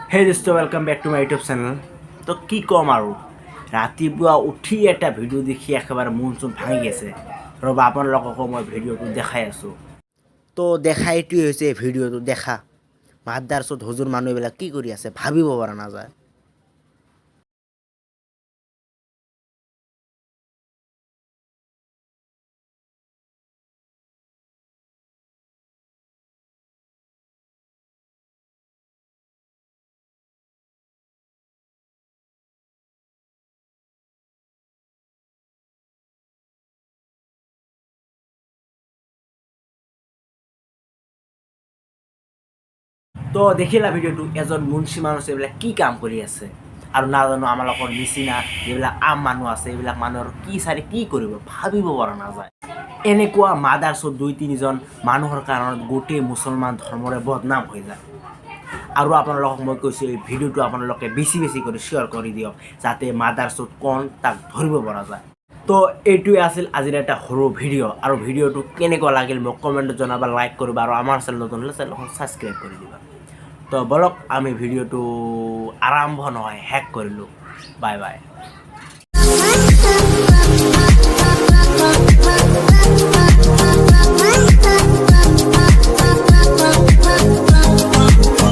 Hey dosto, welcome back to my YouTube channel. তো কি কম আৰু ৰাতিপুৱা উঠি এটা ভিডিঅ' দেখি একেবাৰে মন চন ভাঙি গৈছে। ৰ'বা আপোনালোককো মই ভিডিঅ'টো দেখাই আছোঁ। তো দেখা এইটোৱে হৈছে ভিডিঅ'টো দেখা মাদ্ৰাৰ চত হুজুৰ মানুহবিলাক কি কৰি আছে ভাবিব পৰা নাযায়। তো দেখিলা ভিডিঅ'টো এজন মুন্সি মানুহ আছে এইবিলাক কি কাম কৰি আছে আৰু নাজানো আমালোকৰ নিচিনা যিবিলাক আম মানুহ আছে এইবিলাক মানুহৰ কি চাৰি কি কৰিব ভাবিব পৰা নাযায়। এনেকুৱা মাদাৰছত 2-3জন মানুহৰ কাৰণত গোটেই মুছলমান ধৰ্মৰে বদনাম হৈ যায়। আৰু আপোনালোকক মই কৈছোঁ এই ভিডিঅ'টো আপোনালোকে বেছি কৰি শ্বেয়াৰ কৰি দিয়ক যাতে মাদাৰছত কোন তাক ধৰিব পৰা যায়। তো এইটোৱে আছিল আজিৰ এটা সৰু ভিডিঅ' আৰু ভিডিঅ'টো কেনেকুৱা লাগিল মোক কমেণ্টত জনাবা, লাইক কৰিবা আৰু আমাৰ চেনেল নতুন হ'লে চেনেলখন ছাবস্ক্ৰাইব কৰি দিবা। তো বলক আমি ভিডিঅ'টো আৰম্ভ নহয় শেষ কৰিলোঁ। Bye bye.